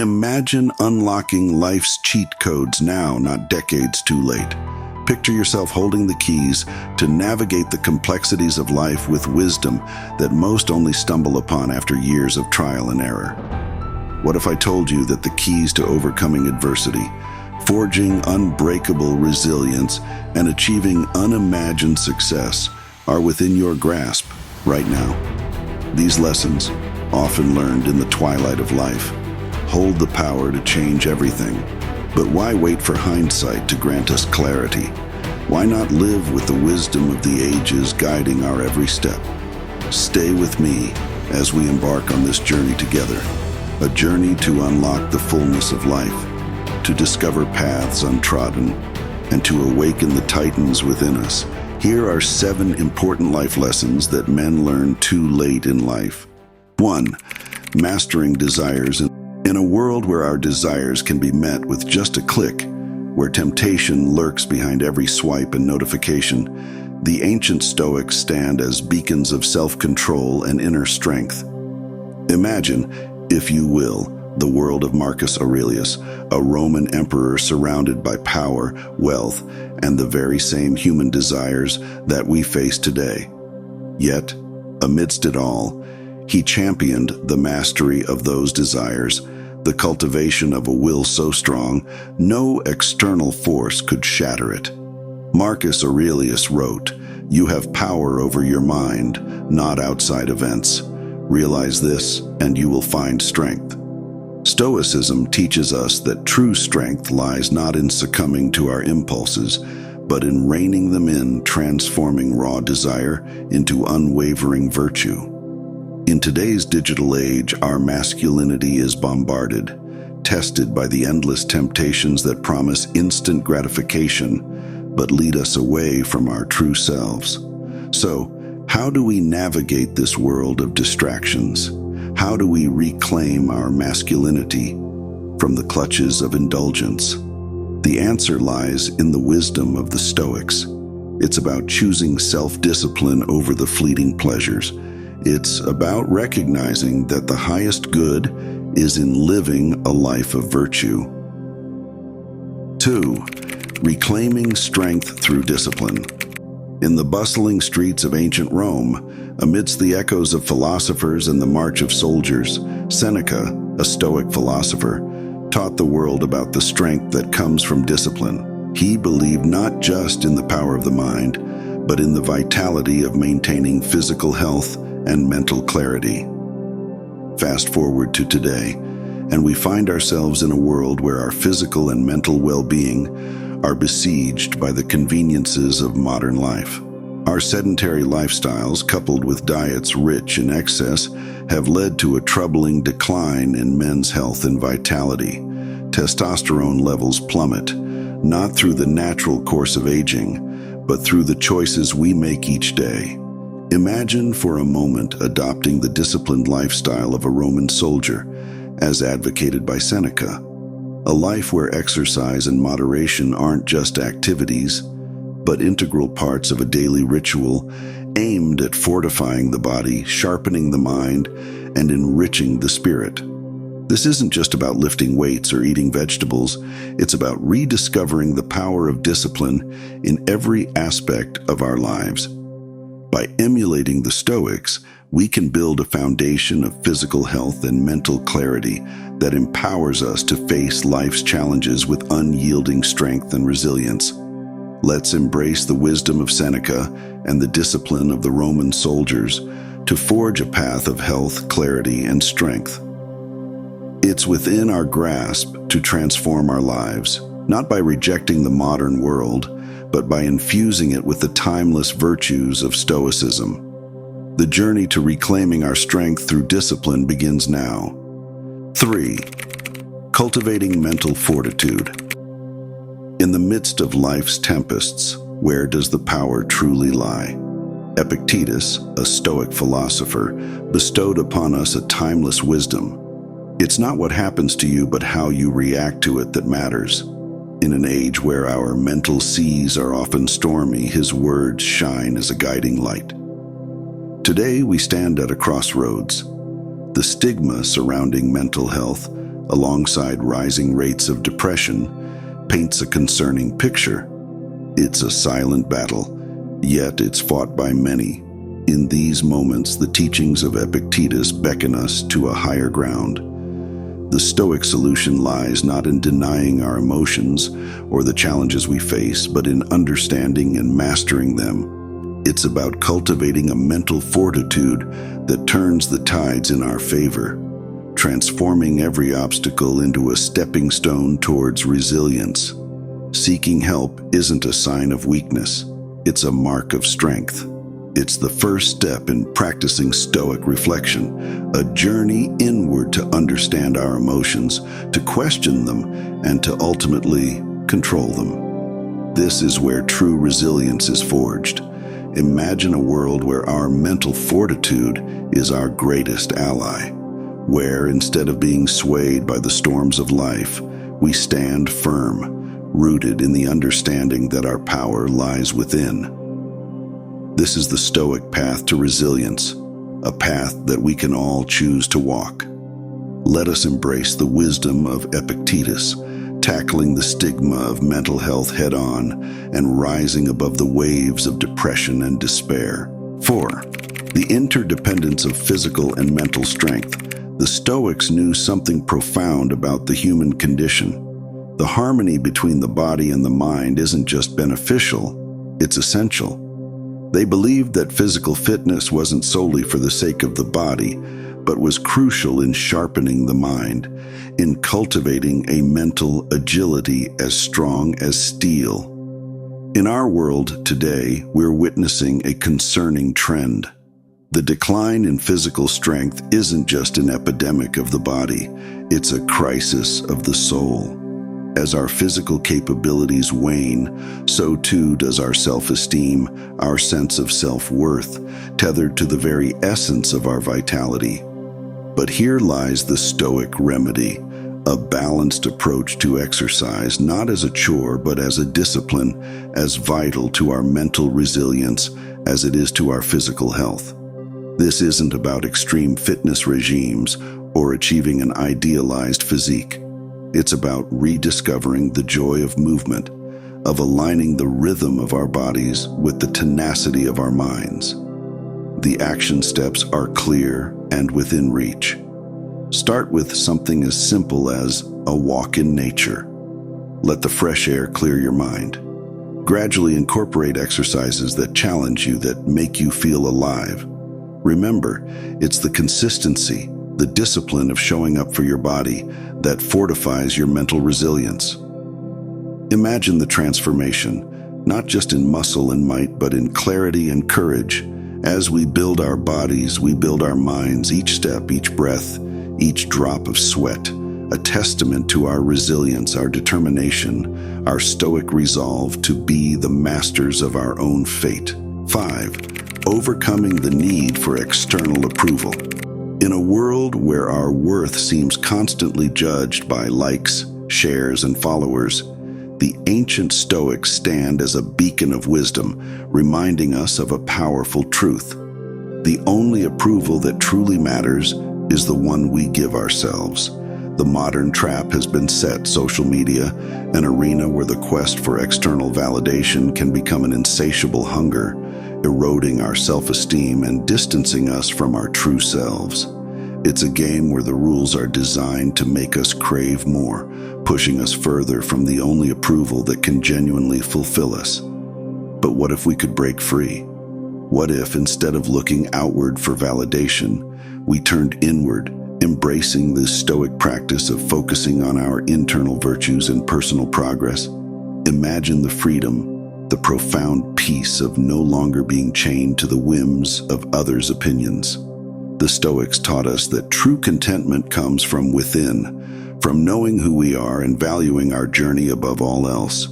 Imagine unlocking life's cheat codes now, not decades too late. Picture yourself holding the keys to navigate the complexities of life with wisdom that most only stumble upon after years of trial and error. What if I told you that the keys to overcoming adversity, forging unbreakable resilience, and achieving unimagined success are within your grasp right now? These lessons, often learned in the twilight of life, hold the power to change everything. But why wait for hindsight to grant us clarity? Why not live with the wisdom of the ages guiding our every step? Stay with me as we embark on this journey together, a journey to unlock the fullness of life, to discover paths untrodden, and to awaken the titans within us. Here are 7 important life lessons that men learn too late in life. 1. Mastering desires. In a world where our desires can be met with just a click, where temptation lurks behind every swipe and notification, the ancient Stoics stand as beacons of self-control and inner strength. Imagine, if you will, the world of Marcus Aurelius, a Roman emperor surrounded by power, wealth, and the very same human desires that we face today. Yet, amidst it all, he championed the mastery of those desires, the cultivation of a will so strong, no external force could shatter it. Marcus Aurelius wrote, "You have power over your mind, not outside events. Realize this, and you will find strength." Stoicism teaches us that true strength lies not in succumbing to our impulses, but in reining them in, transforming raw desire into unwavering virtue. In today's digital age, our masculinity is bombarded, tested by the endless temptations that promise instant gratification, but lead us away from our true selves. So, how do we navigate this world of distractions? How do we reclaim our masculinity from the clutches of indulgence? The answer lies in the wisdom of the Stoics. It's about choosing self-discipline over the fleeting pleasures. It's about recognizing that the highest good is in living a life of virtue. 2. Reclaiming strength through discipline. In the bustling streets of ancient Rome, amidst the echoes of philosophers and the march of soldiers, Seneca, a Stoic philosopher, taught the world about the strength that comes from discipline. He believed not just in the power of the mind, but in the vitality of maintaining physical health and mental clarity. Fast forward to today, and we find ourselves in a world where our physical and mental well-being are besieged by the conveniences of modern life. Our sedentary lifestyles, coupled with diets rich in excess, have led to a troubling decline in men's health and vitality. Testosterone levels plummet, not through the natural course of aging, but through the choices we make each day. Imagine for a moment adopting the disciplined lifestyle of a Roman soldier, as advocated by Seneca. A life where exercise and moderation aren't just activities, but integral parts of a daily ritual aimed at fortifying the body, sharpening the mind, and enriching the spirit. This isn't just about lifting weights or eating vegetables, it's about rediscovering the power of discipline in every aspect of our lives. By emulating the Stoics, we can build a foundation of physical health and mental clarity that empowers us to face life's challenges with unyielding strength and resilience. Let's embrace the wisdom of Seneca and the discipline of the Roman soldiers to forge a path of health, clarity, and strength. It's within our grasp to transform our lives, not by rejecting the modern world, but by infusing it with the timeless virtues of Stoicism. The journey to reclaiming our strength through discipline begins now. 3. Cultivating mental fortitude. In the midst of life's tempests, where does the power truly lie? Epictetus, a Stoic philosopher, bestowed upon us a timeless wisdom. It's not what happens to you, but how you react to it that matters. In an age where our mental seas are often stormy, his words shine as a guiding light. Today we stand at a crossroads. The stigma surrounding mental health, alongside rising rates of depression, paints a concerning picture. It's a silent battle, yet it's fought by many. In these moments, the teachings of Epictetus beckon us to a higher ground. The Stoic solution lies not in denying our emotions or the challenges we face, but in understanding and mastering them. It's about cultivating a mental fortitude that turns the tides in our favor, transforming every obstacle into a stepping stone towards resilience. Seeking help isn't a sign of weakness, it's a mark of strength. It's the first step in practicing Stoic reflection, a journey inward to understand our emotions, to question them, and to ultimately control them. This is where true resilience is forged. Imagine a world where our mental fortitude is our greatest ally, where instead of being swayed by the storms of life, we stand firm, rooted in the understanding that our power lies within. This is the Stoic path to resilience, a path that we can all choose to walk. Let us embrace the wisdom of Epictetus, tackling the stigma of mental health head-on and rising above the waves of depression and despair. 4. The interdependence of physical and mental strength. The Stoics knew something profound about the human condition. The harmony between the body and the mind isn't just beneficial, it's essential. They believed that physical fitness wasn't solely for the sake of the body, but was crucial in sharpening the mind, in cultivating a mental agility as strong as steel. In our world today, we're witnessing a concerning trend. The decline in physical strength isn't just an epidemic of the body, it's a crisis of the soul. As our physical capabilities wane, so too does our self-esteem, our sense of self-worth, tethered to the very essence of our vitality. But here lies the Stoic remedy, a balanced approach to exercise, not as a chore but as a discipline, as vital to our mental resilience as it is to our physical health. This isn't about extreme fitness regimes or achieving an idealized physique. It's about rediscovering the joy of movement, of aligning the rhythm of our bodies with the tenacity of our minds. The action steps are clear and within reach. Start with something as simple as a walk in nature. Let the fresh air clear your mind. Gradually incorporate exercises that challenge you, that make you feel alive. Remember, it's the consistency, the discipline of showing up for your body that fortifies your mental resilience. Imagine the transformation, not just in muscle and might, but in clarity and courage. As we build our bodies, we build our minds, each step, each breath, each drop of sweat, a testament to our resilience, our determination, our Stoic resolve to be the masters of our own fate. 5. Overcoming the need for external approval. In a world where our worth seems constantly judged by likes, shares, and followers, the ancient Stoics stand as a beacon of wisdom, reminding us of a powerful truth. The only approval that truly matters is the one we give ourselves. The modern trap has been set: social media, an arena where the quest for external validation can become an insatiable hunger, eroding our self-esteem and distancing us from our true selves. It's a game where the rules are designed to make us crave more, pushing us further from the only approval that can genuinely fulfill us. But what if we could break free? What if, instead of looking outward for validation, we turned inward, embracing this Stoic practice of focusing on our internal virtues and personal progress? Imagine the freedom, the profound peace of no longer being chained to the whims of others' opinions. The Stoics taught us that true contentment comes from within, from knowing who we are and valuing our journey above all else.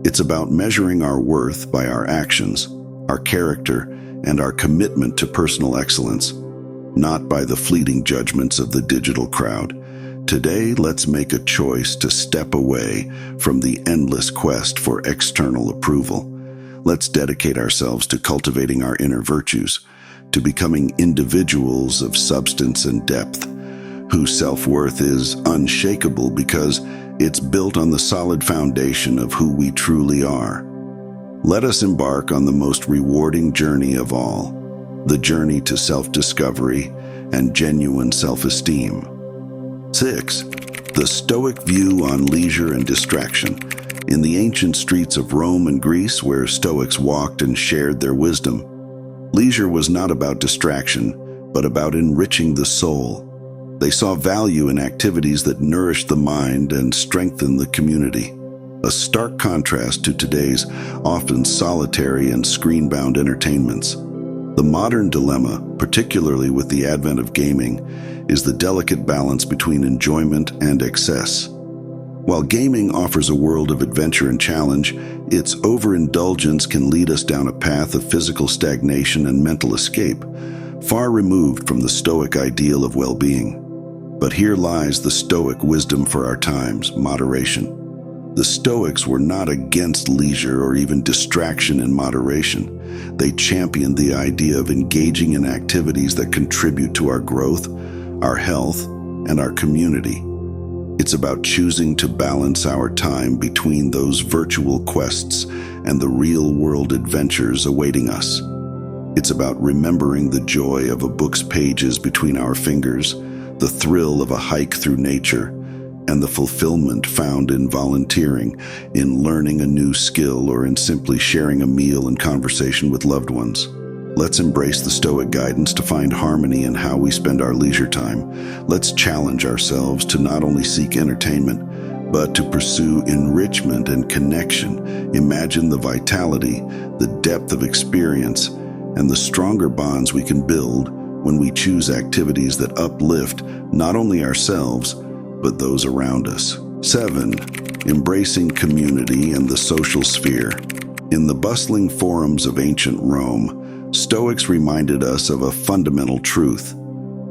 It's about measuring our worth by our actions, our character, and our commitment to personal excellence, not by the fleeting judgments of the digital crowd. Today, let's make a choice to step away from the endless quest for external approval. Let's dedicate ourselves to cultivating our inner virtues, to becoming individuals of substance and depth, whose self-worth is unshakable because it's built on the solid foundation of who we truly are. Let us embark on the most rewarding journey of all, the journey to self-discovery and genuine self-esteem. 6. The Stoic view on leisure and distraction. In the ancient streets of Rome and Greece, where Stoics walked and shared their wisdom, leisure was not about distraction, but about enriching the soul. They saw value in activities that nourished the mind and strengthened the community, a stark contrast to today's often solitary and screen-bound entertainments. The modern dilemma, particularly with the advent of gaming, is the delicate balance between enjoyment and excess. While gaming offers a world of adventure and challenge, its overindulgence can lead us down a path of physical stagnation and mental escape, far removed from the Stoic ideal of well-being. But here lies the Stoic wisdom for our times: moderation. The Stoics were not against leisure or even distraction in moderation. They championed the idea of engaging in activities that contribute to our growth, our health, and our community. It's about choosing to balance our time between those virtual quests and the real-world adventures awaiting us. It's about remembering the joy of a book's pages between our fingers, the thrill of a hike through nature, and the fulfillment found in volunteering, in learning a new skill, or in simply sharing a meal and conversation with loved ones. Let's embrace the Stoic guidance to find harmony in how we spend our leisure time. Let's challenge ourselves to not only seek entertainment, but to pursue enrichment and connection. Imagine the vitality, the depth of experience, and the stronger bonds we can build when we choose activities that uplift not only ourselves, but those around us. 7. Embracing community and the social sphere. In the bustling forums of ancient Rome, Stoics reminded us of a fundamental truth.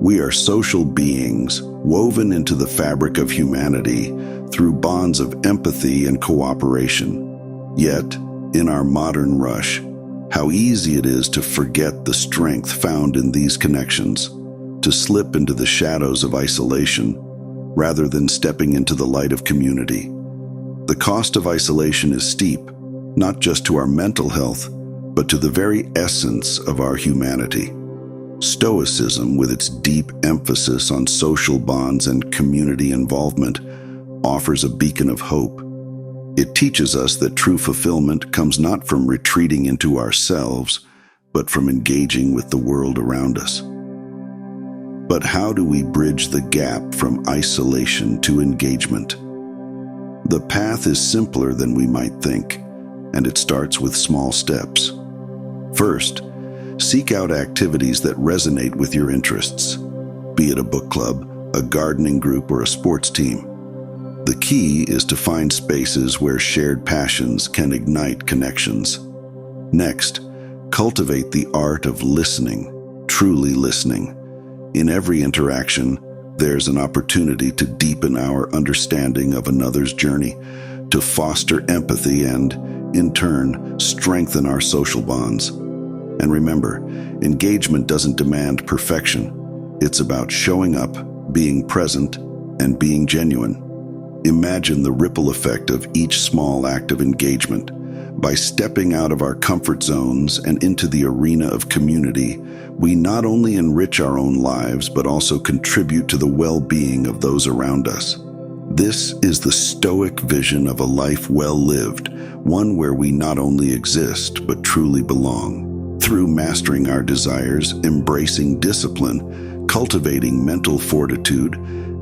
We are social beings, woven into the fabric of humanity through bonds of empathy and cooperation. Yet, in our modern rush, how easy it is to forget the strength found in these connections, to slip into the shadows of isolation, rather than stepping into the light of community. The cost of isolation is steep, not just to our mental health, but to the very essence of our humanity. Stoicism, with its deep emphasis on social bonds and community involvement, offers a beacon of hope. It teaches us that true fulfillment comes not from retreating into ourselves, but from engaging with the world around us. But how do we bridge the gap from isolation to engagement? The path is simpler than we might think, and it starts with small steps. First, seek out activities that resonate with your interests, be it a book club, a gardening group, or a sports team. The key is to find spaces where shared passions can ignite connections. Next, cultivate the art of listening, truly listening. In every interaction, there's an opportunity to deepen our understanding of another's journey, to foster empathy and, in turn, strengthen our social bonds. And remember, engagement doesn't demand perfection. It's about showing up, being present, and being genuine. Imagine the ripple effect of each small act of engagement. By stepping out of our comfort zones and into the arena of community, we not only enrich our own lives, but also contribute to the well-being of those around us. This is the Stoic vision of a life well lived, one where we not only exist, but truly belong. Through mastering our desires, embracing discipline, cultivating mental fortitude,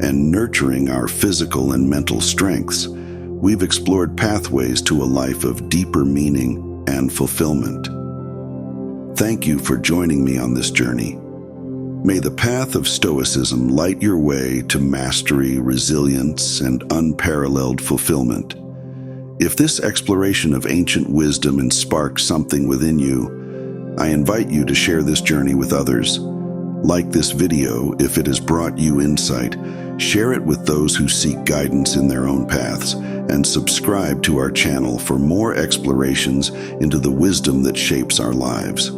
and nurturing our physical and mental strengths, we've explored pathways to a life of deeper meaning and fulfillment. Thank you for joining me on this journey. May the path of Stoicism light your way to mastery, resilience, and unparalleled fulfillment. If this exploration of ancient wisdom sparks something within you, I invite you to share this journey with others. Like this video if it has brought you insight, share it with those who seek guidance in their own paths, and subscribe to our channel for more explorations into the wisdom that shapes our lives.